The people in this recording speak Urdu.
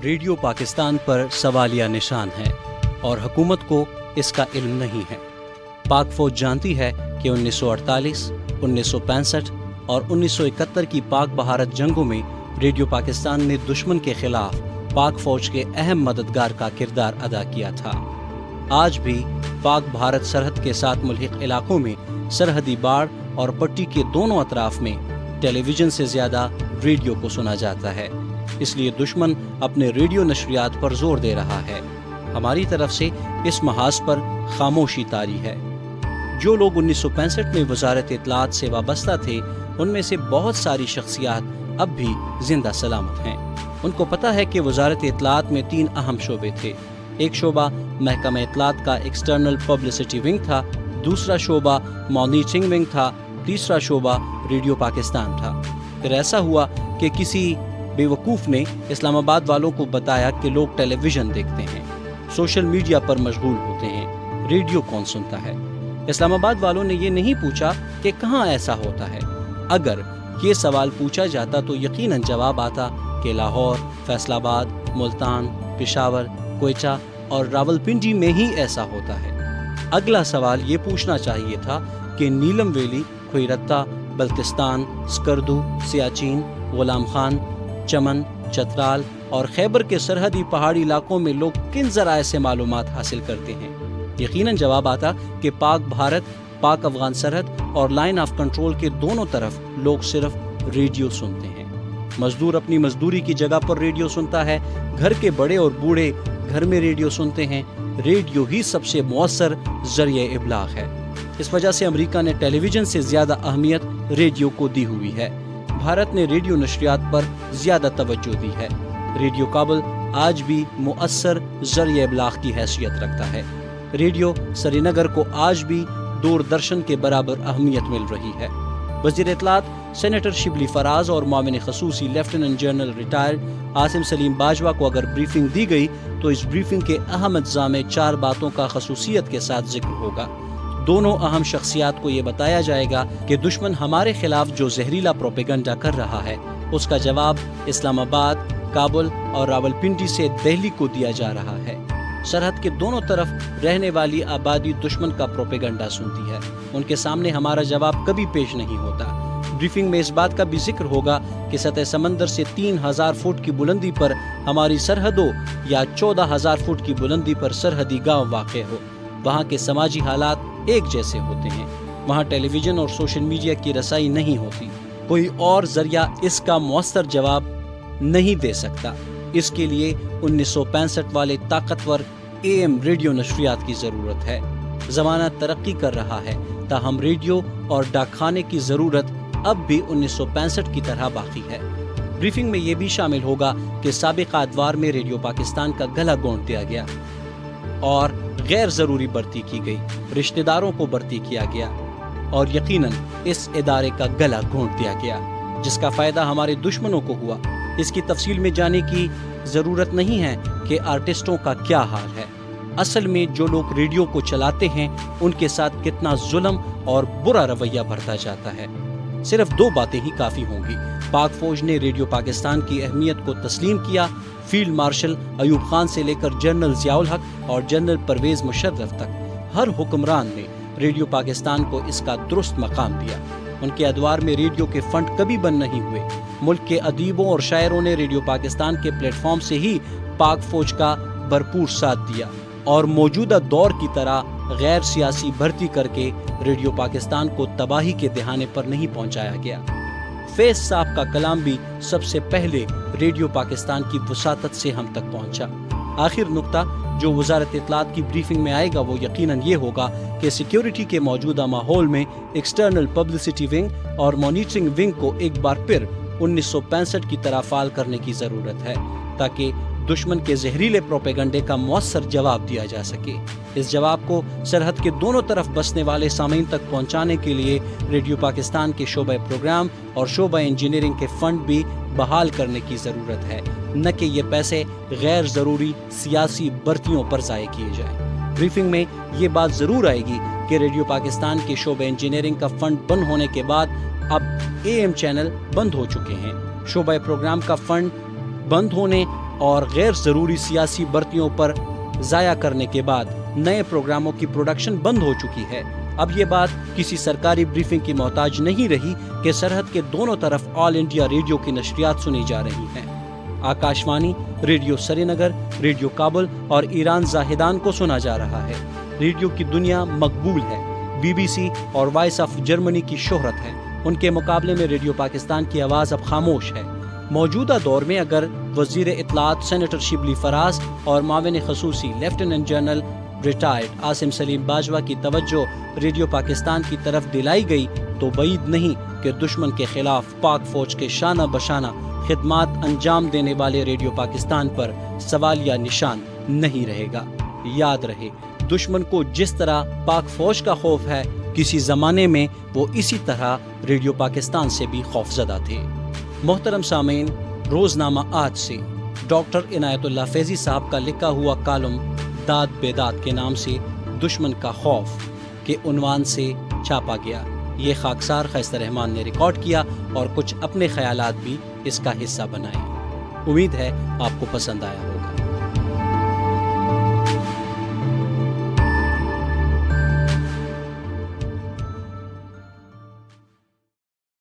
ریڈیو پاکستان پر سوالیہ نشان ہے اور حکومت کو اس کا علم نہیں ہے۔ پاک فوج جانتی ہے کہ 1948، 1965 اور 1971 کی پاک بھارت جنگوں میں ریڈیو پاکستان نے دشمن کے خلاف پاک فوج کے اہم مددگار کا کردار ادا کیا تھا۔ آج بھی پاک بھارت سرحد کے ساتھ ملحق علاقوں میں سرحدی باڑ اور پٹی کے دونوں اطراف میں ٹیلی ویژن سے زیادہ ریڈیو کو سنا جاتا ہے، اس لیے دشمن اپنے ریڈیو نشریات پر زور دے رہا ہے۔ ہماری طرف سے اس محاذ پر خاموشی طاری ہے۔ جو لوگ 1965 میں وزارت اطلاعات سے وابستہ تھے، ان میں سے بہت ساری شخصیات اب بھی زندہ سلامت ہیں۔ ان کو پتہ ہے کہ وزارت اطلاعات میں 3 اہم شعبے تھے۔ ایک شعبہ محکمہ اطلاعات کا ایکسٹرنل پبلسٹی ونگ تھا، دوسرا شعبہ مانیٹرنگ ونگ تھا، تیسرا شعبہ ریڈیو پاکستان تھا۔ پھر ایسا ہوا کہ کسی بے وقوف نے اسلام آباد والوں کو بتایا کہ لوگ ٹیلی ویژن دیکھتے ہیں، سوشل میڈیا پر مشغول ہوتے ہیں، ریڈیو کون سنتا ہے؟ اسلام آباد والوں نے یہ نہیں پوچھا کہ کہاں ایسا ہوتا ہے۔ اگر یہ سوال پوچھا جاتا تو یقیناً جواب آتا کہ لاہور، فیصل آباد، ملتان، پشاور، کوئٹہ اور راولپنڈی میں ہی ایسا ہوتا ہے۔ اگلا سوال یہ پوچھنا چاہیے تھا کہ نیلم ویلی، کھوئی رتہ، بلتستان، سکردو، سیاچین، غلام خان، چمن، چترال اور خیبر کے سرحدی پہاڑی علاقوں میں لوگ کن ذرائع سے معلومات حاصل کرتے ہیں؟ یقیناً جواب آتا کہ پاک بھارت، پاک افغان سرحد اور لائن آف کنٹرول کے دونوں طرف لوگ صرف ریڈیو سنتے ہیں۔ مزدور اپنی مزدوری کی جگہ پر ریڈیو سنتا ہے، گھر کے بڑے اور بوڑھے گھر میں ریڈیو سنتے ہیں۔ ریڈیو ہی سب سے مؤثر ذریعہ ابلاغ ہے۔ اس وجہ سے امریکہ نے ٹیلی ویژن سے زیادہ اہمیت ریڈیو کو دی ہوئی ہے۔ بھارت نے ریڈیو نشریات پر زیادہ توجہ دی ہے۔ ریڈیو کابل آج بھی مؤثر ذریعہ ابلاغ کی حیثیت رکھتا ہے۔ ریڈیو سری نگر کو آج بھی دوردرشن کے برابر اہمیت مل رہی ہے۔ وزیر اطلاعات سینیٹر شبلی فراز اور معاون خصوصی lieutenant general retired Asim Saleem Bajwa کو اگر بریفنگ دی گئی تو اس بریفنگ کے اہم اجزاء میں 4 باتوں کا خصوصیت کے ساتھ ذکر ہوگا۔ دونوں اہم شخصیات کو یہ بتایا جائے گا کہ دشمن ہمارے خلاف جو زہریلا پروپیگنڈا کر رہا ہے، اس کا جواب اسلام آباد، کابل اور راولپنڈی سے دہلی کو دیا جا رہا ہے۔ سرحد کے دونوں طرف رہنے والی آبادی دشمن کا پروپیگنڈا سنتی ہے، ان کے سامنے ہمارا جواب کبھی پیش نہیں ہوتا۔ بریفنگ میں اس بات کا بھی ذکر ہوگا کہ سطح سمندر سے 3000 فٹ کی بلندی پر ہماری سرحدوں یا 14000 فٹ کی بلندی پر سرحدی گاؤں واقع ہو، وہاں کے سماجی حالات ایک جیسے ہوتے ہیں، وہاں ٹیلی ویژن اور سوشل میڈیا کی رسائی نہیں ہوتی، کوئی اور ذریعہ اس کا مؤثر جواب نہیں دے سکتا۔ اس کے لیے 1965 والے طاقتور AM ریڈیو نشریات کی ضرورت ہے۔ زمانہ ترقی کر رہا ہے، تاہم ریڈیو اور ڈاک خانے کی ضرورت اب بھی 1965 کی طرح باقی ہے۔ بریفنگ میں یہ بھی شامل ہوگا کہ سابقہ ادوار میں ریڈیو پاکستان کا گلا گھونٹ دیا گیا اور غیر ضروری بھرتی کی گئی، رشتہ داروں کو بھرتی کیا گیا اور یقیناً اس ادارے کا گلا گھونٹ دیا گیا، جس کا فائدہ ہمارے دشمنوں کو ہوا۔ اس کی تفصیل میں جانے کی ضرورت نہیں ہے کہ آرٹسٹوں کا کیا حال ہے۔ اصل میں جو لوگ ریڈیو کو چلاتے ہیں ان کے ساتھ کتنا ظلم اور برا رویہ برتا جاتا ہے۔ صرف 2 باتیں ہی کافی ہوں گی۔ پاک فوج نے ریڈیو پاکستان کی اہمیت کو تسلیم کیا۔ فیلڈ مارشل ایوب خان سے لے کر جنرل ضیاء الحق اور جنرل پرویز مشرف تک ہر حکمران نے ریڈیو پاکستان کو اس کا درست مقام دیا۔ ان کے ادوار میں ریڈیو کے فنڈ کبھی بند نہیں ہوئے۔ ملک کے ادیبوں اور شاعروں نے ریڈیو پاکستان کے پلیٹ فارم سے ہی پاک فوج کا بھرپور ساتھ دیا اور موجودہ دور کی طرح غیر سیاسی بھرتی کر کے ریڈیو پاکستان کو تباہی کے دہانے پر نہیں پہنچایا گیا۔ فیض صاحب کا کلام بھی سب سے پہلے ریڈیو پاکستان کی وساطت سے ہم تک پہنچا۔ آخر نقطہ جو وزارت اطلاعات کی بریفنگ میں آئے گا وہ یقیناً یہ ہوگا کہ سیکیورٹی کے موجودہ ماحول میں ایکسٹرنل پبلسٹی ونگ اور مانیٹرنگ ونگ کو ایک بار پھر 1965 کی طرح فعال کرنے کی ضرورت ہے، تاکہ دشمن کے زہریلے پروپیگنڈے کا مؤثر جواب دیا جا سکے۔ اس جواب کو سرحد کے دونوں طرف بسنے والے سامعین تک پہنچانے کے لیے ریڈیو پاکستان کے شعبہ پروگرام اور شعبہ انجینئرنگ کے فنڈ بھی بحال کرنے کی ضرورت ہے، نہ کہ یہ پیسے غیر ضروری سیاسی بھرتیوں پر ضائع کیے جائیں۔ بریفنگ میں یہ بات ضرور آئے گی کہ ریڈیو پاکستان کے شعبہ انجینئرنگ کا فنڈ بند ہونے کے بعد اب AM چینل بند ہو چکے ہیں۔ شعبہ پروگرام کا فنڈ بند ہونے اور غیر ضروری سیاسی برتیوں پر ضائع کرنے کے بعد نئے پروگراموں کی پروڈکشن بند ہو چکی ہے۔ اب یہ بات کسی سرکاری بریفنگ کی محتاج نہیں رہی کہ سرحد کے دونوں طرف آل انڈیا ریڈیو کی نشریات سنی جا رہی ہیں۔ آکاشوانی، ریڈیو سری نگر، ریڈیو کابل اور ایران زاہدان کو سنا جا رہا ہے۔ ریڈیو کی دنیا مقبول ہے۔ بی بی سی اور وائس آف جرمنی کی شہرت ہے۔ ان کے مقابلے میں ریڈیو پاکستان کی آواز اب خاموش ہے۔ موجودہ دور میں اگر وزیر اطلاعات سینیٹر شبلی فراز اور معاون خصوصی lieutenant general retired Asim Saleem Bajwa کی توجہ ریڈیو پاکستان کی طرف دلائی گئی تو بعید نہیں کہ دشمن کے خلاف پاک فوج کے شانہ بشانہ خدمات انجام دینے والے ریڈیو پاکستان پر سوالیہ نشان نہیں رہے گا۔ یاد رہے، دشمن کو جس طرح پاک فوج کا خوف ہے، کسی زمانے میں وہ اسی طرح ریڈیو پاکستان سے بھی خوفزدہ تھے۔ محترم سامعین، روزنامہ آج سے ڈاکٹر عنایت اللہ فیضی صاحب کا لکھا ہوا کالم داد بیداد کے نام سے دشمن کا خوف کے عنوان سے چھاپا گیا۔ یہ خاکسار خیستہ رحمان نے ریکارڈ کیا اور کچھ اپنے خیالات بھی اس کا حصہ بنائے۔ امید ہے آپ کو پسند آیا ہو۔